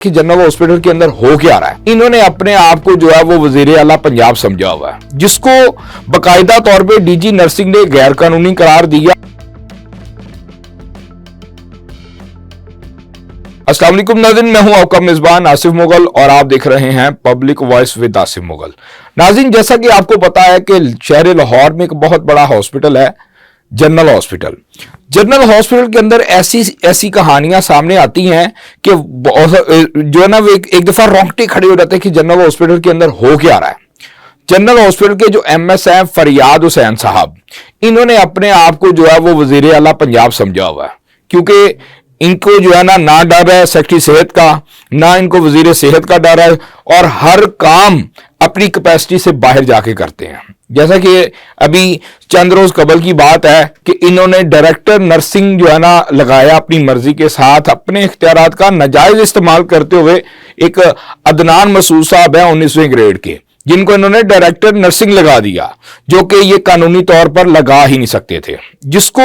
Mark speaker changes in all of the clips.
Speaker 1: कि general hospital के अंदर हो क्या रहा है। इन्होंने अपने आप को जो है वो वजीर आला पंजाब समझा हुआ है, जिसको बाकायदा तौर पे डीजी नर्सिंग ने गैर कानूनी करार दिया। अस्सलाम वालेकुम नाज़रीन, मैं हूं आपका मेजबान आसिफ मुगल और आप देख रहे हैं public voice with Asif Mughal. नाज़रीन, जैसा कि आपको पता है कि शहर लाहौर में एक बहुत बड़ा हॉस्पिटल है जनरल हॉस्पिटल। जनरल हॉस्पिटल के अंदर ऐसी ऐसी कहानियां सामने आती हैं कि जो है ना वो एक दफा रोंगटे खड़े हो जाते हैं कि जनरल हॉस्पिटल के अंदर हो क्या रहा है। जनरल हॉस्पिटल के जो एमएस हैं फरियाद हुसैन साहब, इन्होंने अपने आप को जो है वो वजीर आला पंजाब समझा हुआ है, क्योंकि इनको जो है ना डर है सेक्रेटरी सेहत का, ना इनको वजीर सेहत का डर है, और हर काम अपनी कैपेसिटी से बाहर जाके करते हैं। जैसा कि अभी चंद रोज कबल की बात है कि इन्होंने डायरेक्टर नर्सिंग जो है ना लगाया अपनी मर्जी के साथ, अपने इख्तियारात का नाजायज इस्तेमाल करते हुए। एक अदनान मसूद साहब है 19वें ग्रेड के, जिनको इन्होंने डायरेक्टर नर्सिंग लगा दिया, जो कि ये कानूनी तौर पर लगा ही नहीं सकते थे, जिसको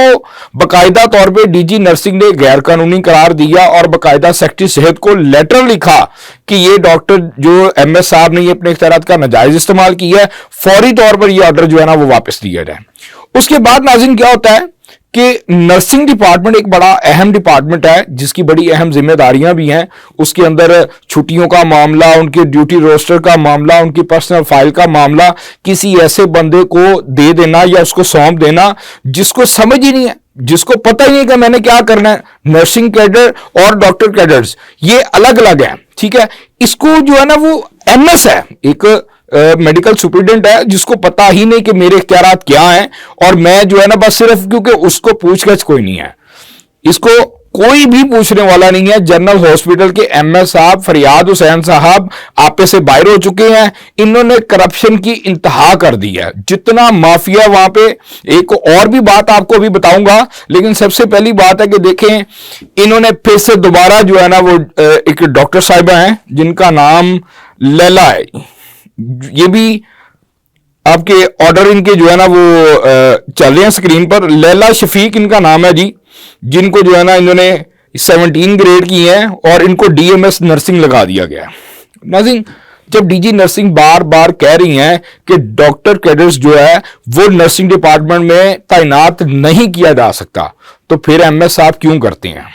Speaker 1: बाकायदा तौर पे डीजी नर्सिंग ने गैर कानूनी करार दिया और बाकायदा सेक्रेटरी सेहत को लेटर लिखा कि ये डॉक्टर जो एमएस साहब ने ये अपने इख्तियारात का नाजायज इस्तेमाल किया है, फौरी तौर पर ये ऑर्डर जो है ना वो वापस दिया जाए। उसके बाद नाज़रीन क्या होता है कि नर्सिंग डिपार्टमेंट एक बड़ा अहम डिपार्टमेंट है, जिसकी बड़ी अहम जिम्मेदारियां भी हैं। उसके अंदर छुट्टियों का मामला, उनके ड्यूटी रोस्टर का मामला, उनकी पर्सनल फाइल का मामला किसी ऐसे बंदे को दे देना या उसको सौंप देना जिसको समझ ही नहीं है, जिसको पता ही नहीं कि मैंने क्या करना है। नर्सिंग कैडर और डॉक्टर कैडर्स ये अलग अलग हैं, ठीक है। इसको जो है ना वो एमएस है, एक मेडिकल सुपरिटेंडेंट है, जिसको पता ही नहीं कि मेरे इख्तियारात क्या हैं, और मैं जो है ना बस सिर्फ क्योंकि उसको पूछगछ कोई नहीं है, इसको कोई भी पूछने वाला नहीं है। जनरल हॉस्पिटल के एमएस साहब फरियाद हुसैन साहब आपे से बाहर हो चुके हैं। इन्होंने करप्शन की इंतहा कर दी है, जितना माफिया वहां पे। एक और भी बात आपको अभी बताऊंगा, लेकिन सबसे पहली बात है कि देखें इन्होंने फिर से दोबारा जो है ना वो एक डॉक्टर साहिबा हैं जिनका नाम लैला है, ये भी आपके ऑर्डर इनके जो है ना वो चल रहे हैं स्क्रीन पर। लैला शफीक इनका नाम है जी, जिनको जो है ना इन्होंने 17 ग्रेड की हैं और इनको डीएमएस नर्सिंग लगा दिया गया। नाज़रीन, जब डीजी नर्सिंग बार बार कह रही हैं कि डॉक्टर कैडर्स जो है वो नर्सिंग डिपार्टमेंट में तैनात नहीं किया जा सकता, तो फिर एमएस साहब क्यों करते हैं।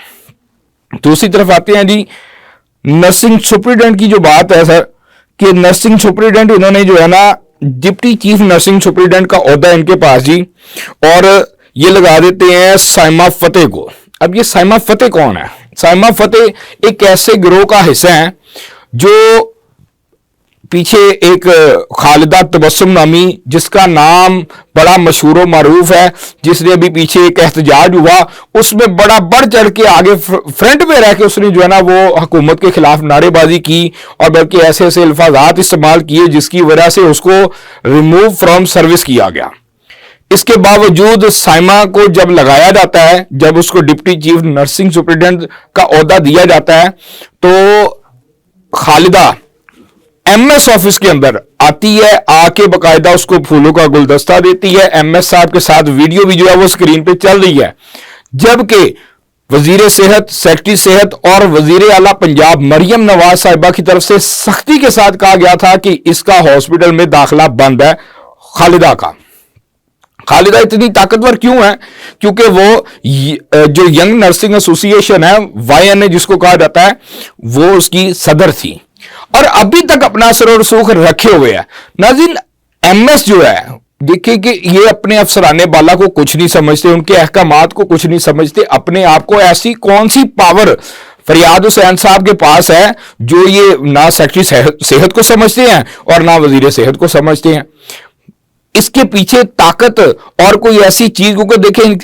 Speaker 1: दूसरी तरफ आते हैं जी नर्सिंग सुपरिटेंडेंट की जो बात है सर, कि नर्सिंग सुपरिटेंडेंट इन्होंने जो है ना डिप्टी चीफ नर्सिंग सुपरिटेंडेंट का ओहदा इनके पास जी, और ये लगा देते हैं साइमा फतेह को। अब ये साइमा फतेह कौन है? साइमा फतेह एक ऐसे गिरोह का हिस्सा है जो पीछे एक खालिदा तबस्सुम नामी, जिसका नाम बड़ा मशहूर व मारूफ है, जिसने अभी पीछे एक एहतजाज हुआ, उसमें बड़ा बढ़ चढ़ के आगे फ्रंट पे रह के उसने जो है ना वो हुकूमत के खिलाफ नारेबाजी की, और बल्कि ऐसे ऐसे अल्फाजात इस्तेमाल किए जिसकी वजह से उसको रिमूव फ्रॉम सर्विस किया गया। इसके बावजूद साइमा को जब लगाया जाता है, जब उसको डिप्टी चीफ नर्सिंग सुपरिटेंडेंट का ओहदा दिया जाता है, तो खालिदा एमएस ऑफिस के अंदर आती है, आके बकायदा उसको फूलों का गुलदस्ता देती है। एमएस साहब के साथ वीडियो भी जो है वो स्क्रीन पे चल रही है, जबकि वजीर सेहत, सेक्रेटरी सेहत और वजीर आला पंजाब मरियम नवाज साहिबा की तरफ से सख्ती के साथ कहा गया था कि इसका हॉस्पिटल में दाखिला बंद है खालिदा का। खालिदा इतनी ताकतवर क्यों है? क्योंकि वो जो यंग नर्सिंग एसोसिएशन है YNA जिसको कहा जाता है, वो उसकी सदर थी और अभी तक अपना असर और रसूख रखे हुए है। नाज़रीन, एमएस जो है, देखिए कि ये अपने अफसराने बाला को कुछ नहीं समझते, उनके अहकामात को कुछ नहीं समझते। अपने आप को ऐसी कौन सी पावर फरियाद हुसैन साहब के पास है जो ये ना सेक्रेटरी सेहत को समझते हैं और ना वजीर सेहत को समझते हैं। इसके पीछे ताकत और कोई ऐसी चीज, क्योंकि देखें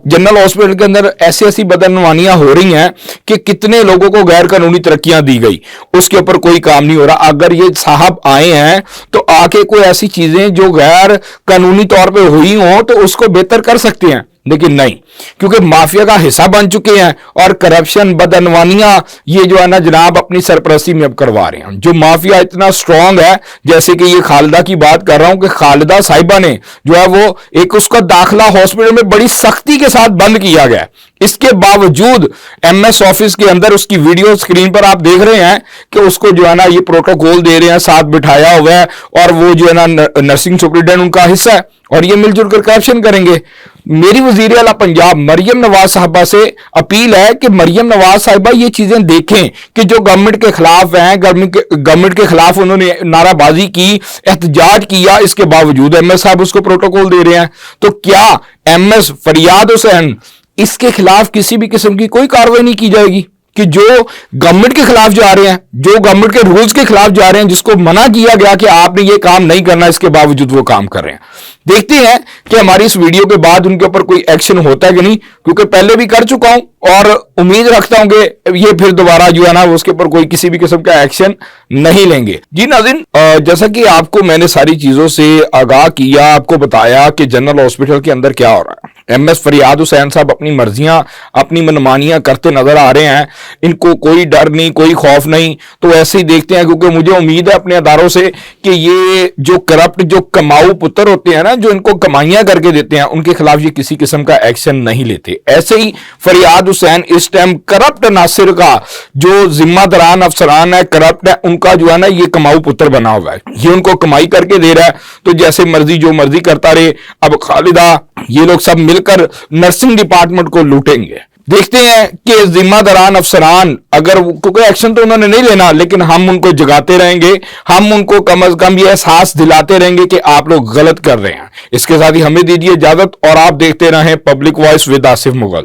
Speaker 1: जनरल हॉस्पिटल के अंदर ऐसी ऐसी बदनवानियां हो रही हैं कि कितने लोगों को गैर कानूनी तरक्कियां दी गई, उसके ऊपर कोई काम नहीं हो रहा। अगर ये साहब आए हैं तो आके कोई ऐसी चीजें जो गैर कानूनी तौर पे हुई हों तो उसको बेहतर कर सकते हैं। लेकिन नहीं, क्योंकि माफिया का हिस्सा बन चुके हैं और करप्शन बदअनवानियां ये जो है ना जनाब अपनी सरपरस्ती में अब करवा रहे हैं। जो माफिया इतना स्ट्रांग है, जैसे कि ये खालिदा की बात कर रहा हूं कि खालिदा साहिबा ने जो है वो एक उसका दाखिला हॉस्पिटल में बड़ी सख्ती के साथ बंद किया गया। इसके बावजूद एमएस ऑफिस के अंदर उसकी वीडियो स्क्रीन पर आप देख रहे हैं कि उसको जो है ना ये प्रोटोकॉल दे रहे हैं, साथ बिठाया हुआ है, और वो जो है ना नर्सिंग सुपरिटेंडेंट उनका हिस्सा है और ये मिलजुल कर करप्शन करेंगे। मेरी वजीर आला पंजाब मरियम नवाज साहबा से अपील है कि मरियम नवाज साहिबा ये चीजें देखें कि जो गवर्नमेंट के खिलाफ हैं, गवर्नमेंट के खिलाफ उन्होंने नाराबाजी की, एहतजाज किया, इसके बावजूद एमएस साहब उसको प्रोटोकॉल दे रहे हैं। तो क्या एमएस फरियाद हुसैन इसके खिलाफ किसी भी किस्म की कोई कार्रवाई नहीं की जाएगी कि जो गवर्नमेंट के खिलाफ जा रहे हैं, जो गवर्नमेंट के रूल्स के खिलाफ जा रहे हैं, जिसको मना किया गया कि आपने ये काम नहीं करना, इसके बावजूद वो काम कर रहे हैं। देखते हैं कि हमारी इस वीडियो के बाद उनके ऊपर कोई एक्शन होता है कि नहीं, क्योंकि पहले भी कर चुका हूं और उम्मीद रखता हूं कि ये फिर दोबारा जो है ना उसके ऊपर कोई किसी भी किस्म का एक्शन नहीं लेंगे। जी नाज़रीन, जैसा कि आपको मैंने सारी चीजों से आगाह किया, आपको बताया कि जनरल हॉस्पिटल के अंदर क्या हो रहा है। एमएस फरियाद हुसैन साहब अपनी मर्जियां, अपनी मनमानियां करते नजर आ रहे हैं, इनको कोई डर नहीं, कोई खौफ नहीं। तो ऐसे ही देखते हैं, क्योंकि मुझे उम्मीद है अपने अदारों से कि ये जो करप्ट, जो कमाऊ पुत्र होते हैं ना, जो इनको कमाइयां करके देते हैं, उनके खिलाफ ये किसी किस्म का एक्शन नहीं लेते। ऐसे ही फरियाद हुसैन इस टाइम करप्ट नासिर का जो जिम्मेदारान अफसरान है, करप्ट है, उनका जो है ना ये कमाऊ पुत्र बना हुआ है। ये उनको कमाई करके दे रहा है, तो जैसे मर्जी जो मर्जी करता रहे। अब खालिदा ये लोग सब मिलकर नर्सिंग डिपार्टमेंट को लूटेंगे। देखते हैं कि जिम्मेदारान अफसरान, अगर कोई एक्शन तो उन्होंने नहीं लेना, लेकिन हम उनको जगाते रहेंगे, हम उनको कम अज कम ये एहसास दिलाते रहेंगे कि आप लोग गलत कर रहे हैं। इसके साथ ही हमें दीजिए इजाजत और आप देखते रहें public voice with Asif Mughal.